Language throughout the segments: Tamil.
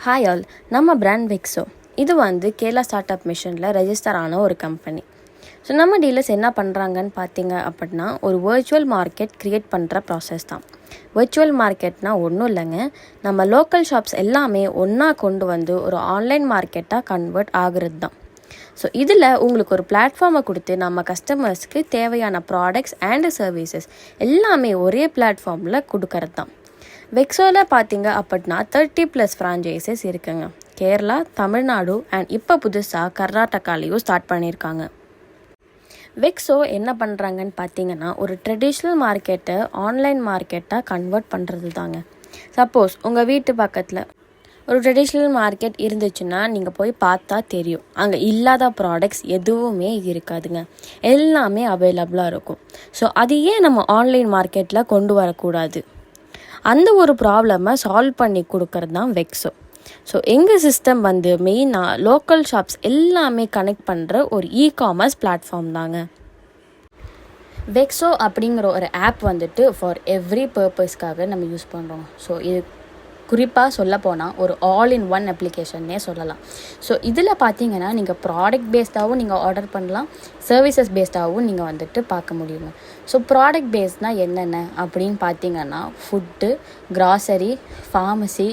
ஹாய் ஆல், நம்ம பிராண்ட் வெக்ஸோ. இது கேரளா ஸ்டார்ட் அப் மிஷனில் ரெஜிஸ்டர் ஆன ஒரு கம்பெனி. ஸோ நம்ம டீலர்ஸ் என்ன பண்ணுறாங்கன்னு பார்த்தீங்க அப்படின்னா, ஒரு வர்ச்சுவல் மார்க்கெட் க்ரியேட் பண்ணுற ப்ராசஸ் தான். வர்ச்சுவல் மார்க்கெட்னால் ஒன்றும் இல்லைங்க, நம்ம லோக்கல் ஷாப்ஸ் எல்லாமே ஒன்றா கொண்டு வந்து ஒரு ஆன்லைன் மார்க்கெட்டாக கன்வெர்ட் ஆகுறது தான். ஸோ இதில் உங்களுக்கு ஒரு பிளாட்ஃபார்மை கொடுத்து நம்ம கஸ்டமர்ஸ்க்கு தேவையான ப்ராடக்ட்ஸ் அண்டு சர்வீசஸ் எல்லாமே ஒரே பிளாட்ஃபார்மில் கொடுக்கறது தான். வெக்ஸோவில் பார்த்தீங்க அப்படின்னா 30+ ஃப்ரான்ச்சைசஸ் இருக்குங்க. கேரளா, தமிழ்நாடு அண்ட் இப்போ புதுசாக கர்நாடகாலையும் ஸ்டார்ட் பண்ணியிருக்காங்க. வெக்ஸோ என்ன பண்ணுறாங்கன்னு பார்த்தீங்கன்னா, ஒரு ட்ரெடிஷ்னல் மார்க்கெட்டை ஆன்லைன் மார்க்கெட்டாக கன்வெர்ட் பண்ணுறது தாங்க. சப்போஸ் உங்கள் வீட்டு பக்கத்தில் ஒரு ட்ரெடிஷ்னல் மார்க்கெட் இருந்துச்சுன்னா நீங்கள் போய் பார்த்தா தெரியும், அங்கே இல்லாத ப்ராடக்ட்ஸ் எதுவுமே இருக்காதுங்க, எல்லாமே அவைலபிளாக இருக்கும். ஸோ அது ஏன் நம்ம ஆன்லைன் மார்க்கெட்டில் கொண்டு வரக்கூடாது? அந்த ஒரு ப்ராப்ளமை சால்வ் பண்ணி கொடுக்கறது தான் வெக்ஸோ. ஸோ எங்கள் சிஸ்டம் மெயினாக லோக்கல் ஷாப்ஸ் எல்லாமே கனெக்ட் பண்ணுற ஒரு இ-காமர்ஸ் பிளாட்ஃபார்ம் தாங்க. வெக்ஸோ அப்படிங்கிற ஒரு ஆப் ஃபார் எவ்ரி பர்பஸ்க்காக நம்ம யூஸ் பண்ணுறோம். ஸோ இது குறிப்பாக சொல்ல போனால் ஒரு ஆல் இன் ஒன் அப்ளிகேஷன்னே சொல்லலாம். ஸோ இதில் பார்த்தீங்கன்னா நீங்கள் ப்ராடக்ட் பேஸ்டாகவும் நீங்கள் ஆர்டர் பண்ணலாம், சர்வீசஸ் பேஸ்டாகவும் நீங்கள் பார்க்க முடியும். ஸோ ப்ராடக்ட் பேஸ்னால் என்னென்ன அப்படின்னு பார்த்தீங்கன்னா, ஃபுட்டு, கிராசரி, ஃபார்மசி,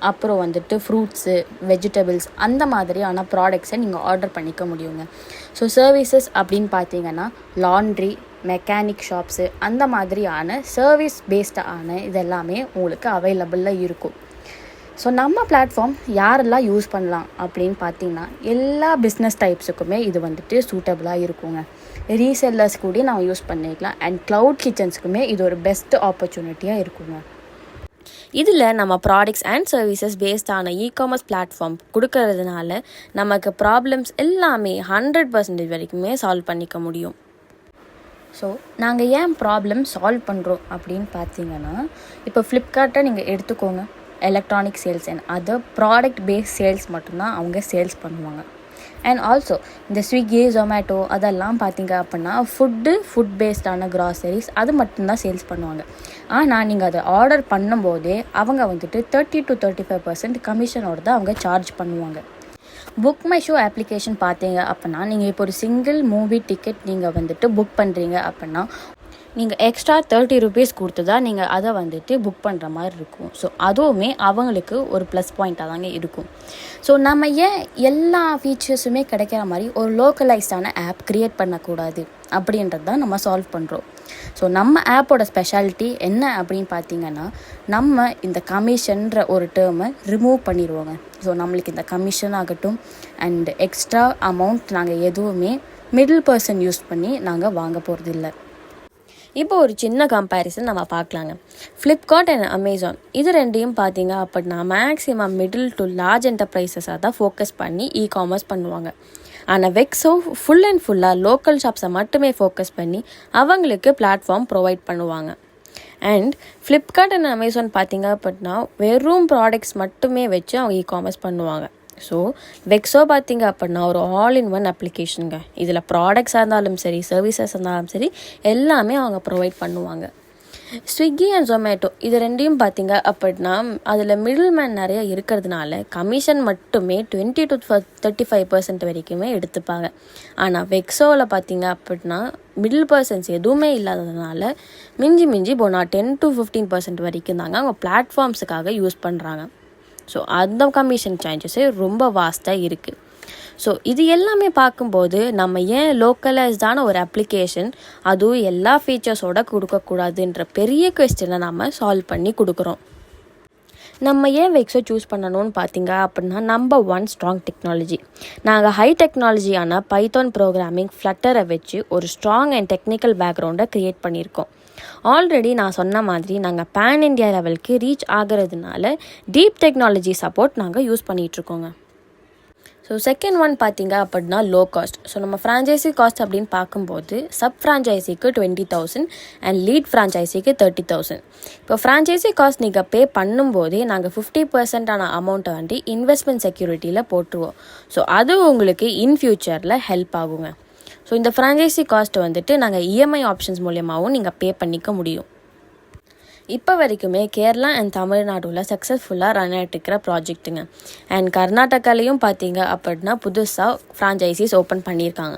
அப்புறம் ஃப்ரூட்ஸு, வெஜிடபிள்ஸ், அந்த மாதிரியான ப்ராடக்ட்ஸை நீங்கள் ஆர்டர் பண்ணிக்க முடியுங்க. ஸோ சர்வீசஸ் அப்படின்னு பார்த்தீங்கன்னா லாண்ட்ரி, மெக்கானிக் ஷாப்ஸு, அந்த மாதிரியான சர்வீஸ் பேஸ்டான இதெல்லாமே உங்களுக்கு அவைலபிளில் இருக்கும். ஸோ நம்ம பிளாட்ஃபார்ம் யாரெல்லாம் யூஸ் பண்ணலாம் அப்படின்னு பார்த்தீங்கன்னா, எல்லா பிஸ்னஸ் டைப்ஸுக்குமே இது சூட்டபுளாக இருக்குங்க. ரீசெல்லர்ஸ் கூட நம்ம யூஸ் பண்ணிக்கலாம் அண்ட் க்ளவுட் கிச்சன்ஸுக்குமே இது ஒரு பெஸ்ட் ஆப்பர்ச்சுனிட்டியாக இருக்குங்க. இதில் நம்ம ப்ராடக்ட்ஸ் அண்ட் சர்வீசஸ் பேஸ்டான இ-காமர்ஸ் பிளாட்ஃபார்ம் கொடுக்கறதுனால நமக்கு ப்ராப்ளம்ஸ் எல்லாமே 100% வரைக்குமே சால்வ் பண்ணிக்க முடியும். ஸோ நாங்கள் ஏன் ப்ராப்ளம் சால்வ் பண்ணுறோம் அப்படின்னு பார்த்தீங்கன்னா, இப்போ ஃப்ளிப்கார்ட்டை நீங்கள் எடுத்துக்கோங்க, electronic sales and other product based sales மட்டும்தான் அவங்க சேல்ஸ் பண்ணுவாங்க. அண்ட் ஆல்சோ இந்த ஸ்விக்கி, ஜொமேட்டோ அதெல்லாம் பார்த்தீங்க அப்படின்னா ஃபுட் பேஸ்டான கிராசரிஸ் அது மட்டும்தான் சேல்ஸ் பண்ணுவாங்க. ஆனால் நீங்கள் அதை ஆர்டர் பண்ணும்போதே அவங்க 30 to 35% கமிஷனோடு தான் அவங்க சார்ஜ் பண்ணுவாங்க. புக் மை ஷோ அப்ளிகேஷன் பார்த்தீங்க அப்படின்னா, நீங்கள் இப்போ ஒரு சிங்கிள் மூவி டிக்கெட் நீங்கள் புக் பண்ணுறீங்க அப்படின்னா நீங்கள் எக்ஸ்ட்ரா 30 rupees கொடுத்து தான் நீங்கள் அதை புக் பண்ணுற மாதிரி இருக்கும். ஸோ அதுவுமே அவங்களுக்கு ஒரு ப்ளஸ் பாயிண்ட்டாக தாங்க இருக்கும். ஸோ நம்ம ஏன் எல்லா ஃபீச்சர்ஸுமே கிடைக்கிற மாதிரி ஒரு லோக்கலைஸ்டான ஆப் க்ரியேட் பண்ணக்கூடாது அப்படின்றது தான் நம்ம சால்வ் பண்ணுறோம். ஸோ நம்ம ஆப்போட ஸ்பெஷாலிட்டி என்ன அப்படின்னு பார்த்தீங்கன்னா, நம்ம இந்த கமிஷன்ற ஒரு டேர்மை ரிமூவ் பண்ணிடுவோங்க. ஸோ நம்மளுக்கு இந்த கமிஷன் ஆகட்டும் அண்ட் எக்ஸ்ட்ரா அமௌண்ட் நாங்கள் எதுவுமே மிடில் பர்சன் யூஸ் பண்ணி நாங்கள் வாங்க போகிறது இல்லை. இப்போ ஒரு சின்ன கம்பேரிசன் நம்ம பார்க்கலாங்க. ஃப்ளிப்கார்ட் அண்ட் அமேசான் இது ரெண்டையும் பார்த்தீங்க அப்படின்னா மேக்ஸிமம் மிடில் டு லார்ஜ் என்டர்பிரைசஸாக தான் ஃபோக்கஸ் பண்ணி இ-காமர்ஸ் பண்ணுவாங்க. ஆனால் வெக்ஸோ ஃபுல் அண்ட் ஃபுல்லாக லோக்கல் ஷாப்ஸை மட்டுமே ஃபோக்கஸ் பண்ணி அவங்களுக்கு பிளாட்ஃபார்ம் ப்ரொவைட் பண்ணுவாங்க. அண்ட் ஃப்ளிப்கார்ட் அண்ட் அமேசான் பார்த்தீங்க அப்படின்னா வெறும் ப்ராடக்ட்ஸ் மட்டுமே வச்சு அவங்க இ-காமர்ஸ் பண்ணுவாங்க. ஸோ வெக்ஸோ பார்த்தீங்க அப்படின்னா ஒரு ஆல் இன் ஒன் அப்ளிகேஷனுங்க. இதில் ப்ராடக்ட்ஸாக இருந்தாலும் சரி, சர்வீசஸ் இருந்தாலும் சரி, எல்லாமே அவங்க ப்ரொவைட் பண்ணுவாங்க. ஸ்விக்கி அண்ட் ஜொமேட்டோ இது ரெண்டையும் பார்த்தீங்க அப்படின்னா அதில் மிடில் மேன் நிறைய இருக்கிறதுனால கமிஷன் மட்டுமே 20 to 35% வரைக்குமே எடுத்துப்பாங்க. ஆனால் வெக்ஸோவில் பார்த்தீங்க அப்படின்னா மிடில் பர்சன்ஸ் எதுவுமே இல்லாததுனால மிஞ்சி போனால் 10 to 15% வரைக்கும் தாங்க அவங்க பிளாட்ஃபார்ம்ஸுக்காக யூஸ் பண்ணுறாங்க. ஸோ அந்த கமிஷன் சேஞ்சஸே ரொம்ப வாஸ்ட்டாக இருக்குது. ஸோ இது எல்லாமே பார்க்கும்போது நம்ம ஏன் லோக்கலைஸ்டான ஒரு அப்ளிகேஷன் அதுவும் எல்லா ஃபீச்சர்ஸோடு கொடுக்கக்கூடாதுன்ற பெரிய கொஸ்டினை நம்ம சால்வ் பண்ணி கொடுக்குறோம். நம்ம ஏன் வெக்ஸோ சூஸ் பண்ணணும்னு பார்த்தீங்க அப்படின்னா, நம்பர் 1 ஸ்ட்ராங் டெக்னாலஜி. நாங்கள் ஹை டெக்னாலஜியான பைத்தான் ப்ரோக்ராமிங், ஃப்ளட்டரை வச்சு ஒரு ஸ்ட்ராங் அண்ட் டெக்னிக்கல் பேக்ரவுண்டை க்ரியேட் பண்ணியிருக்கோம். ஆல்ரெடி நான் சொன்ன மாதிரி நாங்கள் பேன் இண்டியா லெவலுக்கு ரீச் ஆகிறதுனால டீப் டெக்னாலஜி சப்போர்ட் நாங்கள் யூஸ் பண்ணிகிட்ருக்கோங்க. ஸோ செகண்ட் ஒன் பார்த்தீங்க அப்படின்னா லோ காஸ்ட். ஸோ நம்ம ஃப்ரான்ச்சைசி காஸ்ட் அப்படின்னு பார்க்கும்போது சப் ஃப்ரான்ச்சைசிக்கு 20,000 அண்ட் லீட் ஃப்ரான்ச்சைசிக்கு 30,000. இப்போ ஃப்ரான்ச்சைசி காஸ்ட் நீங்கள் பே பண்ணும்போதே நாங்கள் 50% அமௌண்ட்டை இன்வெஸ்ட்மெண்ட் செக்யூரிட்டியில் போட்டுருவோம். ஸோ அது உங்களுக்கு இன் ஃபியூச்சரில் ஹெல்ப் ஆகுங்க. ஸோ இந்த ஃப்ரான்ச்சைசி காஸ்ட் நாங்கள் இஎம்ஐ ஆப்ஷன்ஸ் மூலியமாகவும் நீங்கள் பே பண்ணிக்க முடியும். இப்போ வரைக்குமே கேரளா அண்ட் தமிழ்நாடுல சக்ஸஸ்ஃபுல்லாக ரன் ஆகிட்டு இருக்கிற ப்ராஜெக்ட்டுங்க. அண்ட் கர்நாடகாலையும் பார்த்தீங்க அப்படின்னா புதுசாக ஃப்ரான்ச்சைசிஸ் ஓப்பன் பண்ணியிருக்காங்க.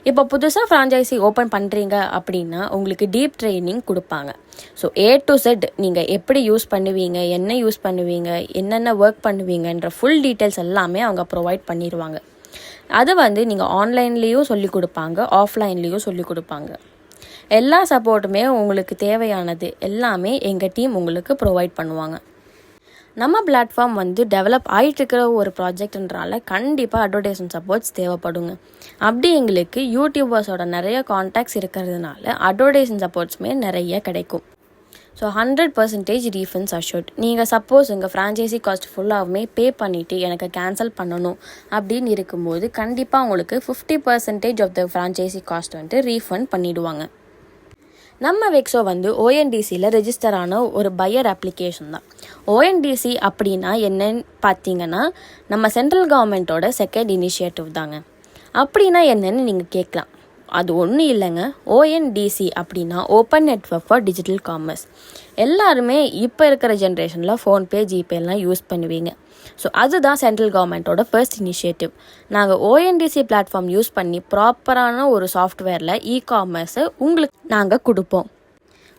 இப்போ புதுசாக ஃப்ரான்ச்சைசி ஓப்பன் பண்ணுறீங்க அப்படின்னா உங்களுக்கு டீப் ட்ரைனிங் கொடுப்பாங்க. ஸோ A to Z நீங்கள் எப்படி யூஸ் பண்ணுவீங்க, என்ன யூஸ் பண்ணுவீங்க, என்னென்ன ஒர்க் பண்ணுவீங்கன்ற ஃபுல் டீட்டெயில்ஸ் எல்லாமே அவங்க ப்ரொவைட் பண்ணிடுவாங்க. அது நீங்கள் ஆன்லைன்லேயும் சொல்லிக் கொடுப்பாங்க, ஆஃப்லைன்லேயும் சொல்லிக் கொடுப்பாங்க. எல்லா சப்போர்ட்டுமே உங்களுக்கு தேவையானது எல்லாமே எங்கள் டீம் உங்களுக்கு ப்ரொவைட் பண்ணுவாங்க. நம்ம பிளாட்ஃபார்ம் டெவலப் ஆகிட்டு இருக்கிற ஒரு ப்ராஜெக்ட்ன்றனால கண்டிப்பாக அட்வர்டைஸ்மெண்ட் சப்போர்ட்ஸ் தேவைப்படுங்க. அப்படி எங்களுக்கு யூடியூபர்ஸோட நிறைய கான்டாக்ட்ஸ் இருக்கிறதுனால அட்வர்டைஸ்மெண்ட் சப்போர்ட்ஸுமே நிறைய கிடைக்கும். So 100% refunds assured. நீங்கள் சப்போஸ் உங்கள் ஃப்ரான்ச்சைசி காஸ்ட் ஃபுல்லாகவுமே பே பண்ணிவிட்டு எனக்கு கேன்சல் பண்ணணும் அப்படின்னு இருக்கும்போது கண்டிப்பாக உங்களுக்கு 50% off the franchisee cost refund பண்ணிவிடுவாங்க. நம்ம வெக்ஸோ ONDCயில் ரெஜிஸ்டர் ஆன ஒரு பையர் அப்ளிகேஷன் தான். ONDC அப்படின்னா என்னன்னு பார்த்தீங்கன்னா நம்ம சென்ட்ரல் கவர்மெண்ட்டோட செகண்ட் இனிஷியேட்டிவ் தாங்க. அப்படின்னா என்னன்னு நீங்கள் கேட்கலாம். அது ஒன்றும் இல்லைங்க. ONDC அப்படின்னா open network for digital commerce. எல்லாருமே இப்போ இருக்கிற ஜென்ரேஷனில் ஃபோன்பே, ஜிபேலாம் யூஸ் பண்ணுவீங்க. ஸோ அதுதான் சென்ட்ரல் கவர்மெண்ட்டோட ஃபர்ஸ்ட் இனிஷியேட்டிவ். நாங்கள் ONDC பிளாட்ஃபார்ம் யூஸ் பண்ணி ப்ராப்பரான ஒரு சாஃப்ட்வேரில் காமர்ஸை உங்களுக்கு நாங்கள் கொடுப்போம்.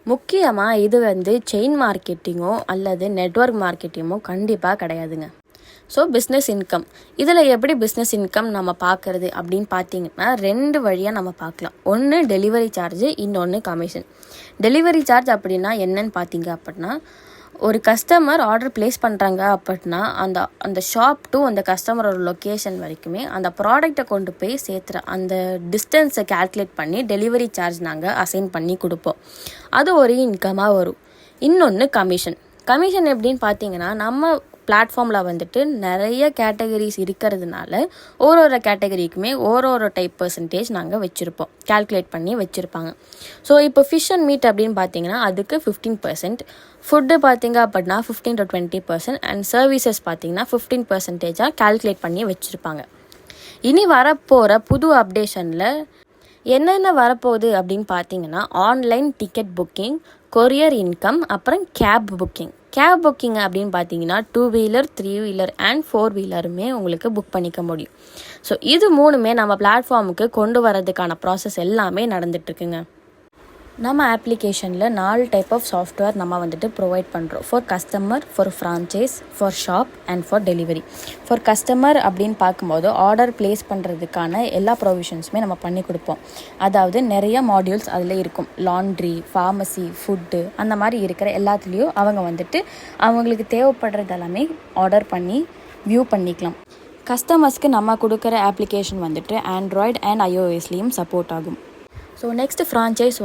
முக்கியமாக இது செயின் மார்க்கெட்டிங்கோ அல்லது நெட்வொர்க் மார்க்கெட்டிங்கோ கண்டிப்பாக கிடையாதுங்க. ஸோ பிஸ்னஸ் இன்கம், இதில் எப்படி பிஸ்னஸ் இன்கம் நம்ம பார்க்குறது அப்படின்னு பார்த்தீங்கன்னா 2 வழியாக நம்ம பார்க்கலாம். ஒன்று டெலிவரி சார்ஜு, இன்னொன்று கமிஷன். டெலிவரி சார்ஜ் அப்படின்னா என்னன்னு பார்த்தீங்க அப்படின்னா ஒரு கஸ்டமர் ஆர்டர் ப்ளேஸ் பண்ணுறாங்க அப்படின்னா அந்த ஷாப் டு அந்த கஸ்டமரோட லொக்கேஷன் வரைக்குமே அந்த ப்ராடக்டை கொண்டு போய் சேர்த்துற அந்த டிஸ்டன்ஸை கால்குலேட் பண்ணி டெலிவரி சார்ஜ் நாங்கள் அசைன் பண்ணி கொடுப்போம். அது ஒரு இன்கமாக வரும். இன்னொன்று கமிஷன். கமிஷன் எப்படின்னு பார்த்தீங்கன்னா நம்ம பிளாட்ஃபார்மில் நிறைய கேட்டகரிஸ் இருக்கிறதுனால ஒரு கேட்டகரிக்குமே ஒரு டைப் பர்சன்டேஜ் நாங்கள் வச்சுருப்போம், கால்குலேட் பண்ணி வச்சுருப்பாங்க. ஸோ இப்போ ஃபிஷ் அண்ட் மீட் அப்படின்னு பார்த்தீங்கன்னா அதுக்கு 15%, ஃபுட்டு பார்த்தீங்க அப்படின்னா 15 to 20%, அண்ட் சர்வீசஸ் பார்த்தீங்கன்னா 15% கால்குலேட் பண்ணி வச்சுருப்பாங்க. இனி வரப்போகிற புது அப்டேஷனில் என்னென்ன வரப்போகுது அப்படின்னு பார்த்தீங்கன்னா online ticket booking, courier income, அப்புறம் கேப் புக்கிங். கேப் புக்கிங் அப்படின்னு பார்த்தீங்கன்னா 2 வீலர், 3 வீலர் அண்ட் 4 வீலருமே உங்களுக்கு புக் பண்ணிக்க முடியும். ஸோ இது 3மே நம்ம பிளாட்ஃபார்முக்கு கொண்டு வரதுக்கான ப்ராசஸ் எல்லாமே நடந்துகிட்ருக்குங்க. நம்ம அப்ளிகேஷனில் 4 டைப் ஆஃப் சாஃப்ட்வேர் நம்ம ப்ரொவைட் பண்ணுறோம். For customer, for franchise, for shop and for delivery. For customer அப்படின்னு பார்க்கும்போது ஆர்டர் ப்ளேஸ் பண்ணுறதுக்கான எல்லா ப்ரொவிஷன்ஸுமே நம்ம பண்ணி கொடுப்போம். அதாவது நிறைய மாடியூல்ஸ் அதில் இருக்கும். லாண்ட்ரி, ஃபார்மசி, ஃபுட்டு, அந்த மாதிரி இருக்கிற எல்லாத்துலேயும் அவங்க அவங்களுக்கு தேவைப்படுறது எல்லாமே ஆர்டர் பண்ணி வியூ பண்ணிக்கலாம். கஸ்டமர்ஸ்க்கு நம்ம கொடுக்குற அப்ளிகேஷன் ஆண்ட்ராய்டு அண்ட் iOSலேயும் சப்போர்ட் ஆகும். So next franchise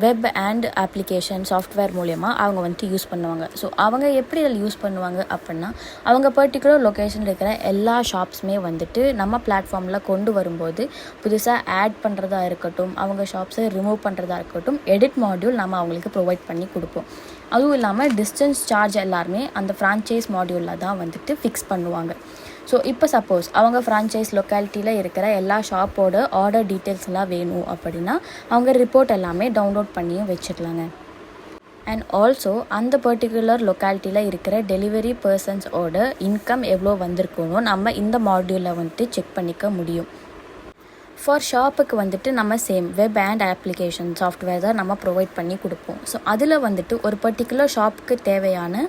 web and application software மூலயமா அவங்க யூஸ் பண்ணுவாங்க. ஸோ அவங்க எப்படி இதில் யூஸ் பண்ணுவாங்க அப்படின்னா அவங்க பர்டிகுலர் லொக்கேஷனில் இருக்கிற எல்லா ஷாப்ஸுமே நம்ம பிளாட்ஃபார்மில் கொண்டு வரும்போது புதுசாக ஆட் பண்ணுறதா இருக்கட்டும், அவங்க ஷாப்ஸை ரிமூவ் பண்ணுறதா இருக்கட்டும், எடிட் மாடியூல் நம்ம அவங்களுக்கு ப்ரொவைட் பண்ணி கொடுப்போம். அதுவும் இல்லாமல் டிஸ்டன்ஸ் சார்ஜ் எல்லாருமே அந்த ஃப்ரான்ச்சைஸ் மாடியூலில் தான் ஃபிக்ஸ் பண்ணுவாங்க. ஸோ இப்போ சப்போஸ் அவங்க ஃப்ரான்ச்சைஸ் லொக்காலிட்டியில் இருக்கிற எல்லா ஷாப்போட ஆர்டர் டீட்டெயில்ஸ்லாம் வேணும் அப்படின்னா அவங்க ரிப்போர்ட் எல்லாமே டவுன்லோட் பண்ணியும் வச்சுக்கலாங்க. அண்ட் ஆல்சோ அந்த பர்டிகுலர் லொக்காலிட்டியில் இருக்கிற டெலிவரி பர்சன்ஸோட இன்கம் எவ்வளோ வந்திருக்கணும் நம்ம இந்த மாடியூலில் செக் பண்ணிக்க முடியும். ஃபார் ஷாப்புக்கு நம்ம same web and application software தான் நம்ம ப்ரொவைட் பண்ணி கொடுப்போம். ஸோ அதில் ஒரு பர்டிகுலர் ஷாப்புக்கு தேவையான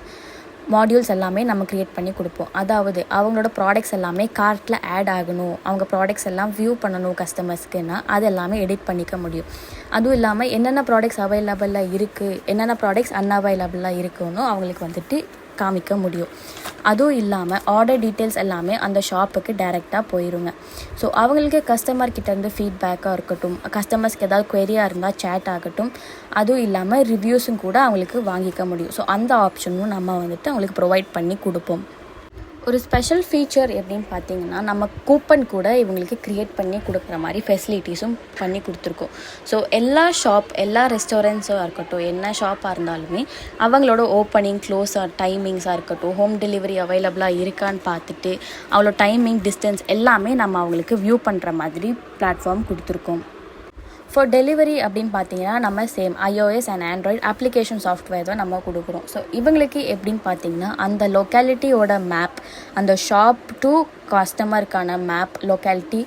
மாடியூல்ஸ் எல்லாமே நம்ம க்ரியேட் பண்ணி கொடுப்போம். அதாவது அவங்களோட ப்ராடக்ட்ஸ் எல்லாமே கார்ட்டில் ஆட் ஆகணும், அவங்க ப்ராடக்ட்ஸ் எல்லாம் வியூ பண்ணணும் கஸ்டமர்ஸ்க்குன்னா அது எல்லாமே எடிட் பண்ணிக்க முடியும். அதுவும் இல்லாமல் என்னென்ன ப்ராடக்ட்ஸ் அவைலபிளாக இருக்குது, என்னென்ன ப்ராடக்ட்ஸ் அன்அவைலபிளாக இருக்குன்னு அவங்களுக்கு காமிக்க முடியும். அதுவும் இல்லாமல் ஆர்டர் டீட்டெயில்ஸ் எல்லாமே அந்த ஷாப்புக்கு டைரெக்டாக போயிடுங்க. ஸோ அவங்களுக்கு கஸ்டமர்கிட்டேருந்து ஃபீட்பேக்காக இருக்கட்டும், கஸ்டமர்ஸ்க்கு ஏதாவது குவெரியாக இருந்தால் சேட் ஆகட்டும், அதுவும் இல்லாமல் ரிவ்யூஸும் கூட அவங்களுக்கு வாங்கிக்க முடியும். ஸோ அந்த ஆப்ஷனும் நம்ம அவங்களுக்கு ப்ரொவைட் பண்ணி கொடுப்போம். ஒரு ஸ்பெஷல் ஃபீச்சர் எப்படின்னு பார்த்தீங்கன்னா நம்ம கூப்பன் கூட இவங்களுக்கு க்ரியேட் பண்ணி கொடுக்குற மாதிரி ஃபெசிலிட்டிஸும் பண்ணி கொடுத்துருக்கோம். ஸோ எல்லா ஷாப், எல்லா ரெஸ்டாரண்ட்ஸாக இருக்கட்டும், என்ன ஷாப்பாக இருந்தாலுமே அவங்களோட ஓப்பனிங், க்ளோஸாக டைமிங்ஸாக இருக்கட்டும், ஹோம் டெலிவரி அவைலபிளாக இருக்கான்னு பார்த்துட்டு அவ்வளோ டைமிங், டிஸ்டன்ஸ் எல்லாமே நம்ம அவங்களுக்கு வியூ பண்ணுற மாதிரி பிளாட்ஃபார்ம் கொடுத்துருக்கோம். ஃபார் டெலிவரி அப்படின்னு பார்த்தீங்கன்னா நம்ம same iOS and android application software தான் நம்ம கொடுக்குறோம். ஸோ இவங்களுக்கு எப்படின்னு பார்த்தீங்கன்னா அந்த லொக்காலிட்டியோட மேப், அந்த ஷாப் டு கஸ்டமருக்கான மேப், லொக்காலிட்டி,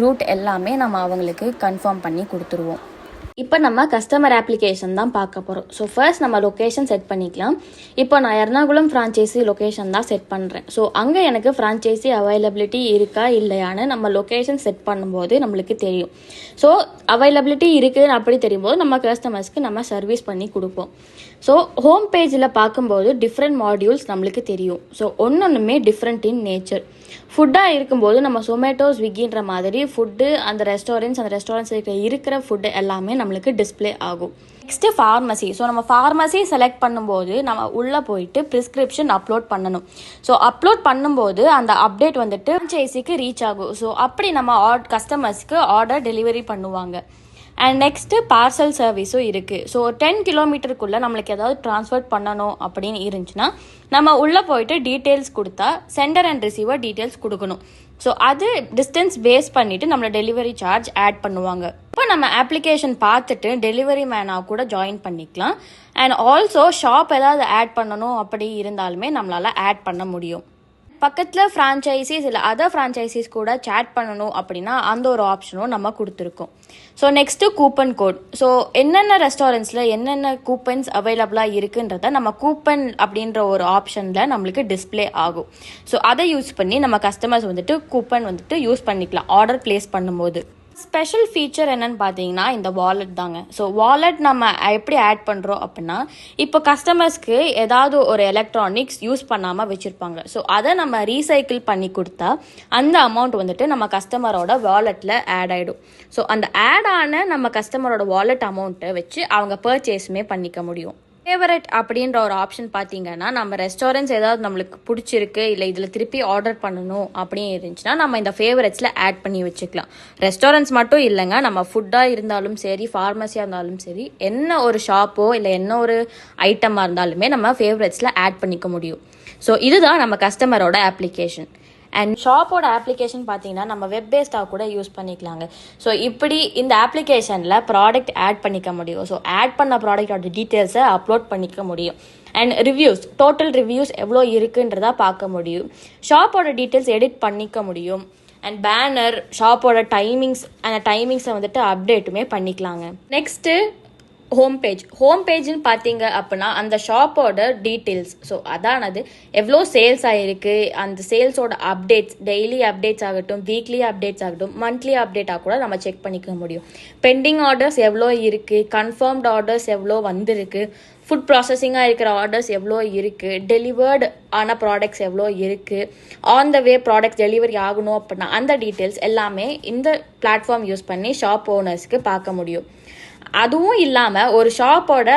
ரூட் எல்லாமே நம்ம அவங்களுக்கு கன்ஃபார்ம் பண்ணி கொடுத்துருவோம். இப்போ நம்ம கஸ்டமர் அப்ளிகேஷன் தான் பார்க்க போகிறோம். ஸோ ஃபர்ஸ்ட் நம்ம லொக்கேஷன் செட் பண்ணிக்கலாம். இப்போ நான் எர்ணாகுளம் ஃப்ரான்ச்சைசி லொக்கேஷன் தான் செட் பண்ணுறேன். ஸோ அங்கே எனக்கு ஃப்ரான்ச்சைசி அவைலபிலிட்டி இருக்கா இல்லையான்னு நம்ம லொக்கேஷன் செட் பண்ணும்போது நம்மளுக்கு தெரியும். ஸோ அவைலபிலிட்டி இருக்குதுன்னு அப்படி தெரியும்போது நம்ம கஸ்டமர்ஸ்க்கு நம்ம சர்வீஸ் பண்ணி கொடுப்போம். ஸோ ஹோம் பேஜில் பார்க்கும்போது டிஃப்ரெண்ட் மாடியூல்ஸ் நம்மளுக்கு தெரியும். ஸோ ஒன்னொன்றுமே டிஃப்ரெண்ட் இன் நேச்சர். ஃபுட்டாக இருக்கும்போது நம்ம சொமேட்டோ, ஸ்விக்கின்ற மாதிரி ஃபுட்டு அந்த ரெஸ்டாரண்ட்ஸ் இருக்கிற ஃபுட்டு எல்லாமே நம்மளுக்கு டிஸ்பிளே ஆகும். Next pharmacy. ஸோ நம்ம ஃபார்மசி செலக்ட் பண்ணும்போது நம்ம உள்ளே போயிட்டு ப்ரிஸ்கிரிப்ஷன் அப்லோட் பண்ணணும். ஸோ அப்லோட் பண்ணும்போது அந்த அப்டேட் வந்துட்டு ஃப்ரான்ச்சைஸிக்கு ரீச் ஆகும். ஸோ அப்படி நம்ம கஸ்டமர்ஸ்க்கு ஆர்டர் டெலிவரி பண்ணுவாங்க. அண்ட் நெக்ஸ்ட்டு பார்சல் சர்வீஸும் இருக்குது. ஸோ 10 கிலோமீட்டருக்குள்ளே நம்மளுக்கு ஏதாவது ட்ரான்ஸ்ஃபர் பண்ணணும் அப்படின்னு இருந்துச்சுன்னா நம்ம உள்ளே போயிட்டு டீட்டெயில்ஸ் கொடுத்தா சென்டர் அண்ட் ரிசீவர் டீட்டெயில்ஸ் கொடுக்கணும். ஸோ அது டிஸ்டன்ஸ் பேஸ் பண்ணிவிட்டு நம்மளை டெலிவரி சார்ஜ் ஆட் பண்ணுவாங்க. இப்போ நம்ம அப்ளிகேஷன் பார்த்துட்டு டெலிவரி மேனாக கூட ஜாயின் பண்ணிக்கலாம். அண்ட் ஆல்சோ ஷாப் ஏதாவது ஆட் பண்ணணும் அப்படி இருந்தாலுமே நம்மளால் ஆட் பண்ண முடியும். பக்கத்தில் ஃப்ரான்ச்சைசிஸ் இல்லை அதர் ஃப்ரான்ச்சைசிஸ் கூட சேட் பண்ணணும் அப்படின்னா அந்த ஒரு ஆப்ஷனும் நம்ம கொடுத்துருக்கோம். So next coupon code. So என்னென்ன ரெஸ்டாரண்ட்ஸில் என்னென்ன கூப்பன்ஸ் அவைலபிளாக இருக்குன்றத நம்ம கூப்பன் அப்படின்ற ஒரு ஆப்ஷனில் நம்மளுக்கு டிஸ்பிளே ஆகும். ஸோ அதை யூஸ் பண்ணி நம்ம கஸ்டமர்ஸ் வந்துட்டு கூப்பன் வந்துட்டு யூஸ் பண்ணிக்கலாம் ஆர்டர் பிளேஸ் பண்ணும்போது. ஸ்பெஷல் ஃபீச்சர் என்னன்னு பார்த்தீங்கன்னா இந்த வாலெட் தாங்க. ஸோ வாலெட் நம்ம எப்படி ஆட் பண்ணுறோம் அப்படின்னா, இப்போ கஸ்டமர்ஸ்க்கு ஏதாவது ஒரு எலக்ட்ரானிக்ஸ் யூஸ் பண்ணாமல் வச்சுருப்பாங்க. ஸோ அதை நம்ம ரீசைக்கிள் பண்ணி கொடுத்தா அந்த அமௌண்ட் வந்துட்டு நம்ம கஸ்டமரோட வாலெட்டில் ஆட் ஆகிடும். ஸோ அந்த ஆட் ஆன நம்ம கஸ்டமரோட வாலெட் அமௌண்ட்டை வச்சு அவங்க பர்ச்சேஸுமே பண்ணிக்க முடியும். ஃபேவரட் அப்படின்ற ஒரு ஆப்ஷன் பார்த்தீங்கன்னா நம்ம ரெஸ்டாரண்ட்ஸ் ஏதாவது நம்மளுக்கு பிடிச்சிருக்கு இல்லை இதில் திருப்பி ஆர்டர் பண்ணணும் அப்படின்னு இருந்துச்சுன்னா நம்ம இந்த ஃபேவரட்ஸில் ஆட் பண்ணி வச்சுக்கலாம். ரெஸ்டாரண்ட்ஸ் மட்டும் இல்லைங்க, நம்ம ஃபுட்டாக இருந்தாலும் சரி, ஃபார்மசியாக இருந்தாலும் சரி, என்ன ஒரு ஷாப்போ இல்லை என்ன ஒரு ஐட்டமாக இருந்தாலுமே நம்ம ஃபேவரட்ஸில் ஆட் பண்ணிக்க முடியும். ஸோ இதுதான் நம்ம கஸ்டமரோட அப்ளிகேஷன். அண்ட் ஷாப்போட அப்ளிகேஷன் பார்த்தீங்கன்னா நம்ம வெப் பேஸ்டாக கூட யூஸ் பண்ணிக்கலாங்க. ஸோ இப்படி இந்த அப்ளிகேஷனில் ப்ராடக்ட் ஆட் பண்ணிக்க முடியும். ஸோ ஆட் பண்ண ப்ராடக்டோட டீட்டெயில்ஸை அப்லோட் பண்ணிக்க முடியும். அண்ட் ரிவ்யூஸ், டோட்டல் ரிவ்யூஸ் எவ்வளோ இருக்குன்றதா பார்க்க முடியும். ஷாப்போட டீட்டெயில்ஸ் எடிட் பண்ணிக்க முடியும். அண்ட் பேனர், ஷாப்போட டைமிங்ஸ், அந்த டைமிங்ஸை வந்துட்டு அப்டேட்டுமே பண்ணிக்கலாங்க. நெக்ஸ்ட்டு ஹோம் பேஜ்னு பார்த்தீங்க அப்படின்னா அந்த ஷாப்போட டீட்டெயில்ஸ். ஸோ அதானது எவ்வளோ சேல்ஸ் ஆகிருக்கு, அந்த சேல்ஸோட அப்டேட்ஸ், டெய்லி அப்டேட்ஸ் ஆகட்டும், வீக்லி அப்டேட்ஸ் ஆகட்டும், மந்த்லி அப்டேட்டாக கூட நம்ம செக் பண்ணிக்க முடியும். பெண்டிங் ஆர்டர்ஸ் எவ்வளோ இருக்குது, கன்ஃபர்ம்டு ஆர்டர்ஸ் எவ்வளோ வந்திருக்கு, ஃபுட் ப்ராசஸிங்காக இருக்கிற ஆர்டர்ஸ் எவ்வளோ இருக்குது, டெலிவர்டு ஆன ப்ராடக்ட்ஸ் எவ்வளோ இருக்குது, on the way products delivery ஆகணும் அப்படின்னா அந்த டீட்டெயில்ஸ் எல்லாமே இந்த பிளாட்ஃபார்ம் யூஸ் பண்ணி ஷாப் ஓனர்ஸ்க்கு பார்க்க முடியும். அதுவும் இல்லாமல் ஒரு ஷாப்போட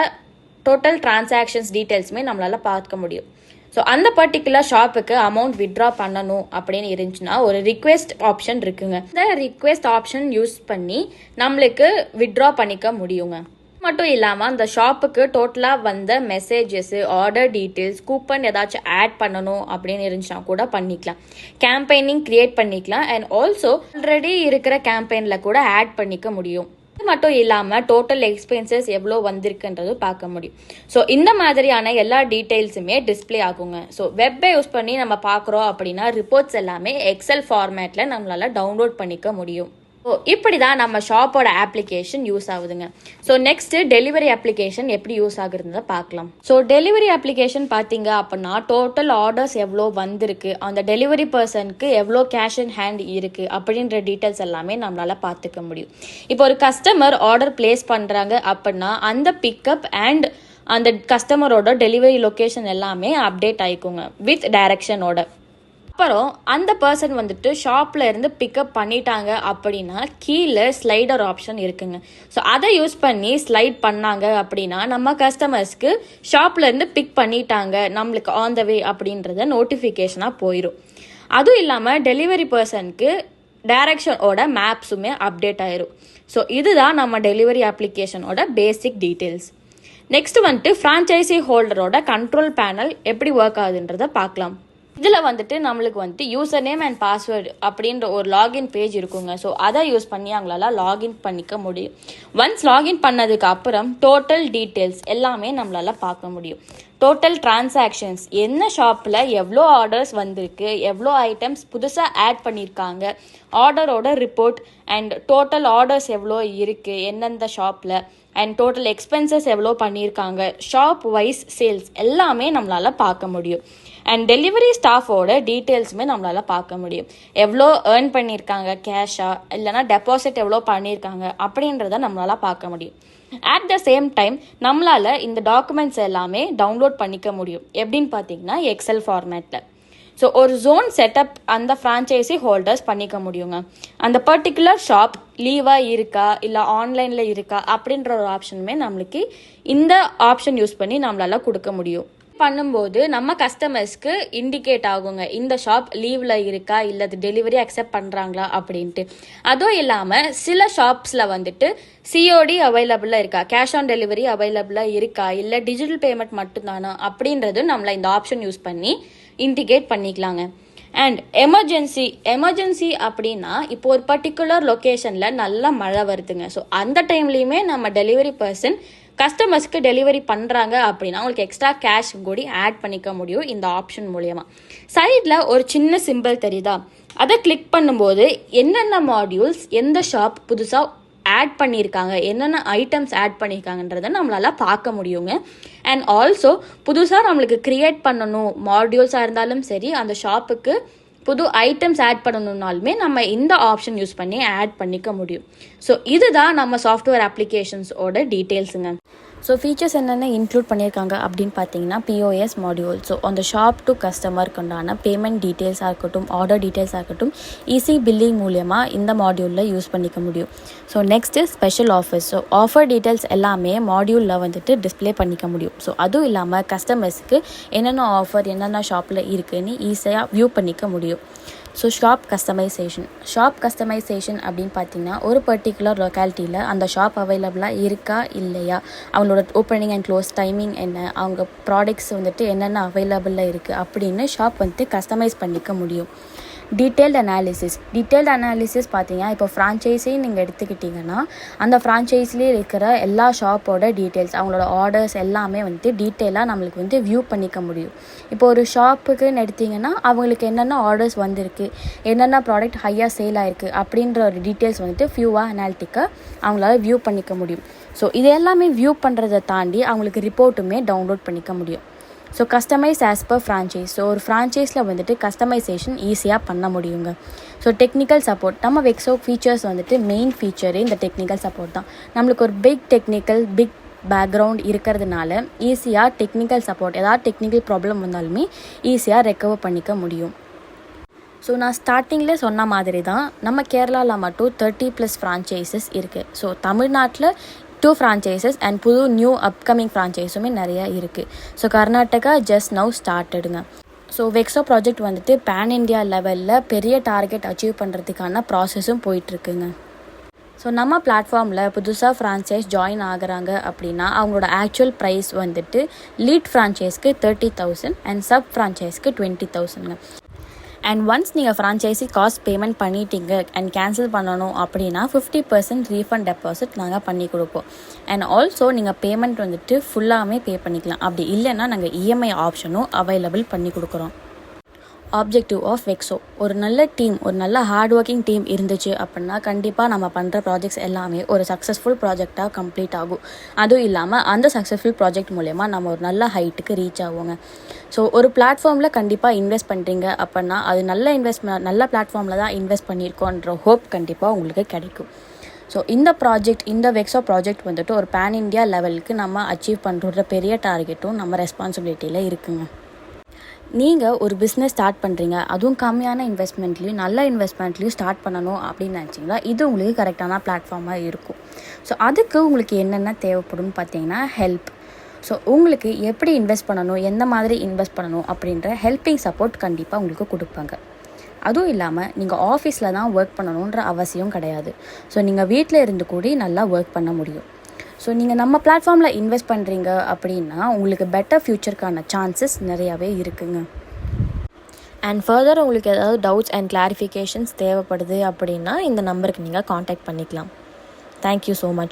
டோட்டல் டிரான்சாக்ஷன்ஸ் டீட்டெயில்ஸுமே நம்மளால் பார்க்க முடியும். ஸோ அந்த பர்டிகுலர் ஷாப்புக்கு அமௌண்ட் வித்ட்ரா பண்ணணும் அப்படின்னு இருந்துச்சுன்னா ஒரு ரிக்வெஸ்ட் ஆப்ஷன் இருக்குங்க. இந்த ரிக்வெஸ்ட் ஆப்ஷன் யூஸ் பண்ணி நம்மளுக்கு வித்ட்ரா பண்ணிக்க முடியுங்க. மட்டும் இல்லாமல் அந்த ஷாப்புக்கு டோட்டலாக வந்த மெசேஜஸ், ஆர்டர் டீட்டெயில்ஸ், கூப்பன் ஏதாச்சும் ஆட் பண்ணணும் அப்படின்னு இருந்துச்சுன்னா கூட பண்ணிக்கலாம். கேம்பெயினிங் கிரியேட் பண்ணிக்கலாம். அண்ட் ஆல்சோ ஆல்ரெடி இருக்கிற கேம்பெயினில் கூட ஆட் பண்ணிக்க முடியும். இது மட்டும் இல்லாமல் டோட்டல் எக்ஸ்பென்சஸ் எவ்வளோ வந்திருக்குன்றது பார்க்க முடியும். ஸோ இந்த மாதிரியான எல்லா டீட்டெயில்ஸுமே டிஸ்பிளே ஆகுங்க. ஸோ வெப்பை யூஸ் பண்ணி நம்ம பார்க்குறோம் அப்படின்னா ரிப்போர்ட்ஸ் எல்லாமே எக்ஸல் ஃபார்மேட்டில் நம்மளால் டவுன்லோட் பண்ணிக்க முடியும். ஸோ இப்படி தான் நம்ம ஷாப்போட அப்ளிகேஷன் யூஸ் ஆகுதுங்க. ஸோ நெக்ஸ்ட்டு டெலிவரி அப்ளிகேஷன் எப்படி யூஸ் ஆகுறதுன்னு பார்க்கலாம். ஸோ டெலிவரி அப்ளிகேஷன் பார்த்தீங்க அப்படின்னா டோட்டல் ஆர்டர்ஸ் எவ்வளோ வந்திருக்கு, அந்த டெலிவரி பர்சனுக்கு எவ்வளோ கேஷ் இன் ஹேண்ட் இருக்குது அப்படின்ற டீட்டெயில்ஸ் எல்லாமே நம்மளால் பார்த்துக்க முடியும். இப்போ ஒரு கஸ்டமர் ஆர்டர் பிளேஸ் பண்ணுறாங்க அப்படின்னா அந்த பிக்கப் அண்ட் அந்த கஸ்டமரோட டெலிவரி லொக்கேஷன் எல்லாமே அப்டேட் ஆகிக்குங்க வித் டைரக்ஷனோட. அப்புறம் அந்த பர்சன் வந்துட்டு ஷாப்பில் இருந்து பிக்கப் பண்ணிட்டாங்க அப்படின்னா கீழே ஸ்லைடர் ஆப்ஷன் இருக்குங்க. ஸோ அதை யூஸ் பண்ணி ஸ்லைட் பண்ணாங்க அப்படின்னா நம்ம கஸ்டமர்ஸ்க்கு ஷாப்பில் இருந்து பிக் பண்ணிட்டாங்க, நம்மளுக்கு ஆன் த வே அப்படின்றத நோட்டிஃபிகேஷனாக போயிடும். அதுவும் இல்லாமல் டெலிவரி பர்சனுக்கு டைரக்ஷனோட மேப்ஸுமே அப்டேட் ஆயிரும். ஸோ இதுதான் நம்ம டெலிவரி அப்ளிகேஷனோட பேசிக் டீட்டெயில்ஸ். நெக்ஸ்ட் வந்துட்டு ஃப்ரான்ச்சைசி ஹோல்டரோட கண்ட்ரோல் பேனல் எப்படி ஒர்க் ஆகுதுன்றதை பார்க்கலாம். இதில் வந்துட்டு நம்மளுக்கு வந்துட்டு யூசர் நேம் அண்ட் பாஸ்வேர்டு அப்படின்ற ஒரு லாகின் பேஜ் இருக்குங்க. ஸோ அதை யூஸ் பண்ணி அவங்களால லாகின் பண்ணிக்க முடியும். ஒன்ஸ் லாகின் பண்ணதுக்கு அப்புறம் டோட்டல் டீட்டெயில்ஸ் எல்லாமே நம்மளால பார்க்க முடியும். டோட்டல் டிரான்சாக்ஷன்ஸ், என்ன ஷாப்பில் எவ்வளோ ஆர்டர்ஸ் வந்திருக்கு, எவ்வளோ ஐட்டம்ஸ் புதுசாக ஆட் பண்ணியிருக்காங்க, ஆர்டரோட ரிப்போர்ட் அண்ட் டோட்டல் ஆர்டர்ஸ் எவ்வளோ இருக்குது எந்தெந்த ஷாப்பில், அண்ட் டோட்டல் எக்ஸ்பென்சஸ் எவ்வளோ பண்ணியிருக்காங்க, ஷாப் வைஸ் சேல்ஸ் எல்லாமே நம்மளால் பார்க்க முடியும். அண்ட் டெலிவரி ஸ்டாஃபோட டீட்டெயில்ஸுமே நம்மளால் பார்க்க முடியும். எவ்வளோ ஏர்ன் பண்ணியிருக்காங்க, கேஷா இல்லைனா டெபாசிட் எவ்வளோ பண்ணியிருக்காங்க அப்படின்றத நம்மளால் பார்க்க முடியும். அட் த சேம் டைம் நம்மளால் இந்த டாக்குமெண்ட்ஸ் எல்லாமே டவுன்லோட் பண்ணிக்க முடியும். எப்படின்னு பார்த்தீங்கன்னா எக்ஸல் ஃபார்மேட்டில். ஸோ ஒரு ஜோன் செட்டப் அந்த ஃப்ரான்ச்சைசி ஹோல்டர்ஸ் பண்ணிக்க முடியுங்க. அந்த பர்டிகுலர் ஷாப் லீவாக இருக்கா இல்லை ஆன்லைனில் இருக்கா அப்படின்ற ஒரு ஆப்ஷனுமே நம்மளுக்கு இந்த ஆப்ஷன் யூஸ் பண்ணி நம்மளால் கொடுக்க முடியும். பண்ணும்போது நம்ம கஸ்டமர்ஸ்க்கு இண்டிகேட் ஆகுங்க இந்த ஷாப் லீவில் இருக்கா இல்லை டெலிவரி அக்செப்ட் பண்ணுறாங்களா அப்படின்ட்டு. அதுவும் இல்லாமல் சில ஷாப்ஸில் வந்துட்டு சிஓடி அவைலபிளாக இருக்கா, கேஷ் ஆன் டெலிவரி அவைலபிளாக இருக்கா, இல்லை டிஜிட்டல் பேமெண்ட் மட்டும்தானா அப்படின்றது நம்மளை இந்த ஆப்ஷன் யூஸ் பண்ணி இண்டிகேட் பண்ணிக்கலாங்க. அண்ட் எமர்ஜென்சி அப்படின்னா இப்போ ஒரு பர்டிகுலர் லொக்கேஷனில் நல்லா மழை வருதுங்க. ஸோ அந்த டைம்லேயுமே நம்ம டெலிவரி பர்சன் கஸ்டமர்ஸ்க்கு டெலிவரி பண்ணுறாங்க அப்படின்னா அவங்களுக்கு எக்ஸ்ட்ரா கேஷ் கூட ஆட் பண்ணிக்க முடியும் இந்த ஆப்ஷன் மூலயமா. சைடில் ஒரு சின்ன சிம்பிள் தெரியுதா, அதை கிளிக் பண்ணும்போது என்னென்ன மாடியூல்ஸ் எந்த ஷாப் புதுசாக ஆட் பண்ணியிருக்காங்க, என்னென்ன ஐட்டம்ஸ் ஆட் பண்ணியிருக்காங்கன்றதை நம்மளால் பார்க்க முடியுங்க. அண்ட் ஆல்சோ புதுசாக நம்மளுக்கு க்ரியேட் பண்ணணும் மாடியூல்ஸாக இருந்தாலும் சரி, அந்த ஷாப்புக்கு புது ஐட்டம்ஸ் ஆட் பண்ணணுன்னாலுமே நம்ம இந்த ஆப்ஷன் யூஸ் பண்ணி ஆட் பண்ணிக்க முடியும். ஸோ இதுதான் நம்ம சாஃப்ட்வேர் அப்ளிகேஷன்ஸோட டீட்டெயில்ஸுங்க. ஸோ ஃபீச்சர்ஸ் என்னென்ன இன்க்ளூட் பண்ணியிருக்காங்க அப்படின்னு பார்த்தீங்கன்னா பிஓஎஸ் மாடியூல். ஸோ அந்த ஷாப் டு கஸ்டமருக்கு உண்டான பேமெண்ட் டீட்டெயில்ஸாக இருக்கட்டும், ஆர்டர் டீட்டெயில்ஸாக இருக்கட்டும், ஈஸி பில்லிங் மூலியமாக இந்த மாடியூலில் யூஸ் பண்ணிக்க முடியும். So next special offers. So offer details எல்லாமே மாடியூலில் வந்துட்டு டிஸ்பிளே பண்ணிக்க முடியும். ஸோ அதுவும் இல்லாமல் கஸ்டமர்ஸுக்கு என்னென்ன ஆஃபர் என்னென்ன ஷாப்பில் இருக்குதுன்னு ஈஸியாக வியூ பண்ணிக்க முடியும். ஸோ ஷாப் கஸ்டமைசேஷன் அப்படின்னு பார்த்தீங்கன்னா ஒரு பர்டிகுலர் லொக்காலிட்டியில் அந்த ஷாப் அவைலபிளாக இருக்கா இல்லையா, அவங்களோட ஓப்பனிங் அண்ட் க்ளோஸ் டைமிங் என்ன, அவங்க ப்ராடக்ட்ஸ் வந்துட்டு என்னென்ன அவைலபிளாக இருக்குது அப்படின்னு ஷாப் வந்துட்டு கஸ்டமைஸ் பண்ணிக்க முடியும். டீட்டெயில்டு அனாலிசிஸ் பார்த்தீங்கன்னா இப்போ ஃப்ரான்ச்சைஸி நீங்கள் எடுத்துக்கிட்டிங்கன்னா அந்த ஃப்ரான்ச்சைஸிலே இருக்கிற எல்லா ஷாப்போட டீட்டெயில்ஸ், அவங்களோட ஆர்டர்ஸ் எல்லாமே வந்துட்டு டீட்டெயிலாக நம்மளுக்கு வந்து வியூ பண்ணிக்க முடியும். இப்போ ஒரு ஷாப்புக்குன்னு எடுத்திங்கன்னா அவங்களுக்கு என்னென்ன ஆர்டர்ஸ் வந்திருக்கு, என்னென்ன ப்ராடக்ட் ஹையாக சேல் ஆகிருக்கு அப்படின்ற ஒரு டீட்டெயில்ஸ் வந்துட்டு ஃபியூவாக அனாலிட்டிக்காக அவங்களால வியூ பண்ணிக்க முடியும். ஸோ இது எல்லாமே வியூ பண்ணுறதை தாண்டி அவங்களுக்கு ரிப்போர்ட்டுமே டவுன்லோட் பண்ணிக்க முடியும். So customise as per franchise. So ஒரு ஃப்ரான்ச்சைஸில் வந்துட்டு கஸ்டமைசேஷன் ஈஸியாக பண்ண முடியுங்க. ஸோ டெக்னிக்கல் சப்போர்ட், நம்ம வெக்ஸோ ஃபீச்சர்ஸ் வந்துட்டு மெயின் ஃபீச்சரே இந்த டெக்னிக்கல் சப்போர்ட் தான். நம்மளுக்கு ஒரு பிக் பேக்ரவுண்ட் இருக்கிறதுனால ஈஸியாக டெக்னிக்கல் சப்போர்ட், ஏதாவது டெக்னிக்கல் ப்ராப்ளம் வந்தாலுமே ஈஸியாக ரெக்கவர் பண்ணிக்க முடியும். ஸோ நான் ஸ்டார்டிங்கில் சொன்ன மாதிரி தான் நம்ம கேரளாவில் மட்டும் 30+ ஃப்ரான்ச்சைசஸ் இருக்குது. ஸோ தமிழ்நாட்டில் 2 ஃப்ரான்ச்சைசஸ் அண்ட் புது நியூ அப்கமிங் ஃப்ரான்ச்சைஸுமே நிறையா இருக்குது. ஸோ கர்நாடகா ஜஸ்ட் நவ் ஸ்டார்டடுங்க. ஸோ வெக்ஸோ ப்ராஜெக்ட் வந்துட்டு பேன் இண்டியா லெவலில் பெரிய டார்கெட் அச்சீவ் பண்ணுறதுக்கான ப்ராசஸும் போயிட்டுருக்குங்க. ஸோ நம்ம பிளாட்ஃபார்மில் புதுசாக ஃப்ரான்ச்சைஸ் ஜாயின் ஆகுறாங்க அப்படின்னா அவங்களோட ஆக்சுவல் ப்ரைஸ் வந்துட்டு லீட் ஃப்ரான்ச்சைஸ்க்கு 30,000 அண்ட் சப் ஃப்ரான்ச்சைஸ்க்கு 20,000ங்க. அண்ட் ஒன்ஸ் நீங்கள் ஃப்ரான்ச்சைஸி காஸ்ட் பேமெண்ட் பண்ணிட்டீங்க அண்ட் கேன்சல் பண்ணணும் அப்படின்னா 50% ரீஃபண்ட் டெபாசிட் நாங்கள் பண்ணி கொடுப்போம். அண்ட் ஆல்சோ நீங்கள் பேமெண்ட் வந்துட்டு ஃபுல்லாகவே பே பண்ணிக்கலாம். அப்படி இல்லைன்னா நாங்கள் இஎம்ஐ ஆப்ஷனும் அவைலபிள் பண்ணி கொடுக்குறோம். ஆப்ஜெக்டிவ் ஆஃப் வெக்ஸோ, ஒரு நல்ல டீம், ஒரு நல்ல ஹார்ட் ஒர்க்கிங் டீம் இருந்துச்சு அப்படின்னா கண்டிப்பாக நம்ம பண்ணுற ப்ராஜெக்ட்ஸ் எல்லாமே ஒரு சக்ஸஸ்ஃபுல் ப்ராஜெக்டாக கம்ப்ளீட் ஆகும். அதுவும் இல்லாமல் அந்த சக்ஸஸ்ஃபுல் ப்ராஜெக்ட் மூலயமா நம்ம ஒரு நல்ல ஹைட்டுக்கு ரீச் ஆகுவோங்க. ஸோ ஒரு பிளாட்ஃபார்மில் கண்டிப்பாக இன்வெஸ்ட் பண்ணுறீங்க அப்படின்னா அது நல்ல பிளாட்ஃபார்மில் தான் இன்வெஸ்ட் பண்ணியிருக்கோன்ற ஹோப் கண்டிப்பாக உங்களுக்கு கிடைக்கும். ஸோ இந்த வெக்ஸோ ப்ராஜெக்ட் வந்துட்டு ஒரு பேன் இண்டியா லெவலுக்கு நம்ம அச்சீவ் பண்ணுற பெரிய டார்கெட்டும் நம்ம ரெஸ்பான்சிபிலிட்டியில் இருக்குங்க. நீங்கள் ஒரு பிஸ்னஸ் ஸ்டார்ட் பண்ணுறீங்க, அதுவும் கம்மியான இன்வெஸ்ட்மெண்ட்லேயும் நல்ல இன்வெஸ்ட்மெண்ட்லேயும் ஸ்டார்ட் பண்ணணும் அப்படின்னு நினச்சிங்கன்னா இது உங்களுக்கு கரெக்டான பிளாட்ஃபார்மாக இருக்கும். ஸோ அதுக்கு உங்களுக்கு என்னென்ன தேவைப்படும்னு பார்த்தீங்கன்னா ஹெல்ப். ஸோ உங்களுக்கு எப்படி இன்வெஸ்ட் பண்ணணும், எந்த மாதிரி இன்வெஸ்ட் பண்ணணும் அப்படின்ற ஹெல்ப்பிங் சப்போர்ட் கண்டிப்பாக உங்களுக்கு கொடுப்பாங்க. அதுவும் இல்லாமல் நீங்கள் ஆஃபீஸில் தான் ஒர்க் பண்ணணுன்ற அவசியம் கிடையாது. ஸோ நீங்கள் வீட்டில் இருந்து கூட நல்லா ஒர்க் பண்ண முடியும். ஸோ நீங்கள் நம்ம பிளாட்ஃபார்மில் இன்வெஸ்ட் பண்ணுறீங்க அப்படின்னா உங்களுக்கு பெட்டர் ஃப்யூச்சருக்கான சான்சஸ் நிறையாவே இருக்குங்க. அண்ட் ஃபர்தர் உங்களுக்கு ஏதாவது டவுட்ஸ் அண்ட் கிளாரிஃபிகேஷன்ஸ் தேவைப்படுது அப்படின்னா இந்த நம்பருக்கு நீங்கள் காண்டாக்ட் பண்ணிக்கலாம். Thank you so much.